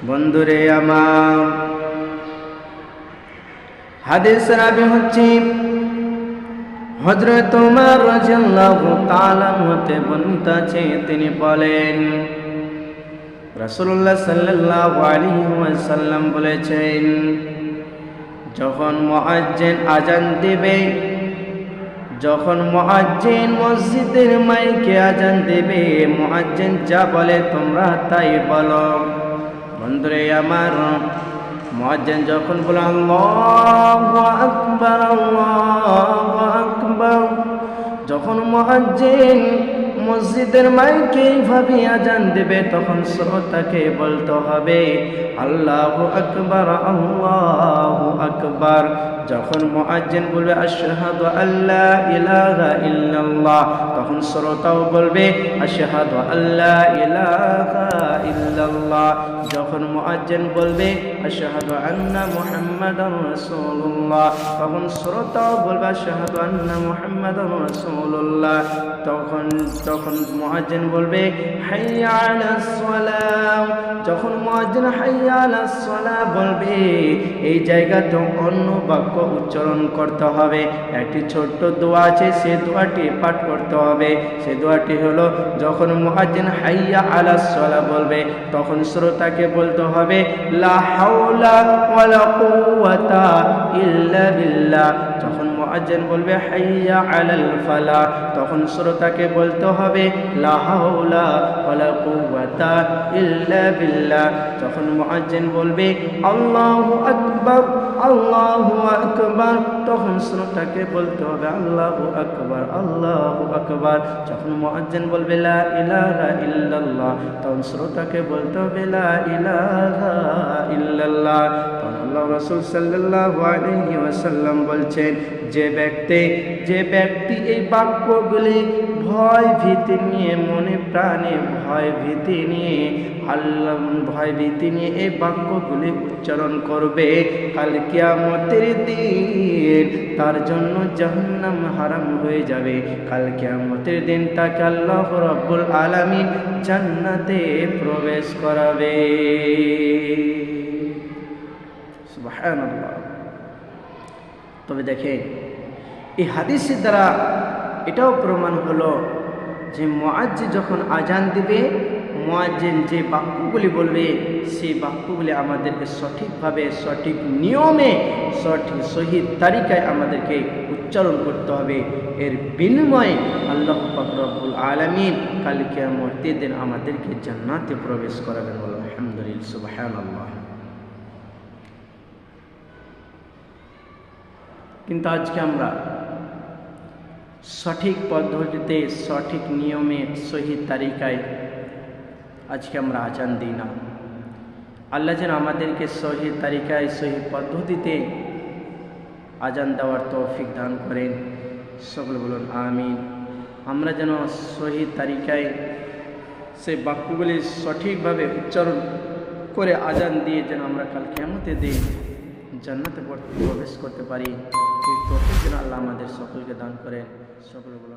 বন্ধুরে আমার, হাদিস রাবি হচ্ছে হযরত ওমর রাদিয়াল্লাহু তাআলা হতে বর্ণিত আছে, তিনি বলেন রাসূলুল্লাহ সাল্লাল্লাহু আলাইহি ওয়াসাল্লাম বলেছেন, যখন মুয়াজ্জিন আযান দিবে, যখন মুয়াজ্জিন মসজিদের মাইকে আযান দেবে, মুয়াজ্জিন যা বলে তোমরা তাই বলো। বন্ধুরে আমার, মুয়াজ্জিন যখন বলে আল্লাহু আকবার আল্লাহু আকবার, যখন মুয়াজ্জিন মসজিদের মাইকে এইভাবে আযান দেবে, তখন শ্রোতাকে বলতে হবে আল্লাহু আকবার আল্লাহু আকবার। যখন মুয়াজ্জিন বলবে আশহাদু আল্লা ইলাহা ইল্লাল্লাহ, তখন শ্রোতাও বলবে আশহাদু আল্লা ইলাহা ইল্লাল্লাহ। যখন মুয়াজ্জিন বলবে আশহাদু আন্না মুহাম্মাদার রাসূলুল্লাহ, তখন শ্রোতাও বলবে আশহাদু আন্না মুহাম্মাদার রাসূলুল্লাহ। তখন মুয়াজ্জিন বলবে হাইয়া আলাস সালাহ, যখন মুয়াজ্জিন হাইয়া আলাস সালাহ বলবে, এই জায়গাতে অন্য বাক্য উচ্চারণ করতে হবে। একটি ছোট্ট দোয়া আছে, সেই দোয়াটি পাঠ করতে হবে। সেই দোয়াটি হলো, যখন মুয়াজ্জিন হাইয়া আলাস সালাহ বলবে, তখন শ্রোতাকে বলতে হবে লা হাওলা ওয়ালা কুওয়াতা ইল্লা বিল্লাহ। যখন মুয়াজ্জিন বলবে হাইয়া আলাল ফালাহ, তখন শ্রোতাকে বলতে হবে লা হাওলা ওয়ালা কুওয়াতা ইল্লা বিল্লাহ। যখন মুয়াজ্জিন বলবে আল্লাহু আকবার আল্লাহু আকবার, তখন শ্রোতাকে বলতে হবে আল্লাহু আকবার আল্লাহু আকবার। যখন মুয়াজ্জিন বলবে লা ইলাহা ইল্লাল্লাহ, তখন শ্রোতাকে বলতে হবে লা ইলাহা ইল্লাল্লাহ। তখন আল্লাহ রাসূল সাল্লাল্লাহু আলাইহি ওয়াসাল্লাম বলছেন, যে ব্যক্তি এই বাক্যগুলি ভয় ভীতি নিয়ে, মনে প্রাণে ভয় ভীতি নিয়ে এই বাক্যগুলি উচ্চারণ করবে, কাল কিয়ামতের দিন তার জন্য জাহান্নাম হারাম হয়ে যাবে। কাল কিয়ামতের দিন তাকে আল্লাহ রাব্বুল আলামিন জান্নাতে প্রবেশ করাবে। সুবহানাল্লাহ। তবে দেখেন, এই হাদিসের দ্বারা এটাও প্রমাণ হলো যে মুয়াজ্জিন যখন আযান দিবে, মুয়াজ্জিন যে বাক্যগুলি বলবে, সেই বাক্যগুলি আমাদেরকে সঠিকভাবে, সঠিক নিয়মে, সহি তারিকায় আমাদেরকে উচ্চারণ করতে হবে। এর বিনিময়ে আল্লাহ পাক রব্বুল আলামিন কাল কিয়ামতের দিন আমাদেরকে জান্নাতে প্রবেশ করাবেন। আলহামদুলিল্লাহ, সুবহানাল্লাহ। কিন্তু আজকে আমরা সঠিক পদ্ধতিতে, সঠিক নিয়মে, সহি তারিকায় আজকে আমরা আযান দিই না। আল্লাহ যেন আমাদেরকে সহি তারিকায়, সহি পদ্ধতিতে আযান দেওয়ার তৌফিক দান করেন। সকলে বলুন আমিন। আমরা যেন সহি তারিকায় সেই বাক্যগুলি সঠিকভাবে উচ্চারণ করে আযান দিয়ে যেন আমরা কাল কিয়ামতের দিন জান্নাতে প্রবেশ করতে পারি। এই তৌফিক যেন আল্লাহ আমাদের সকলকে দান করেন। সকলে বলুন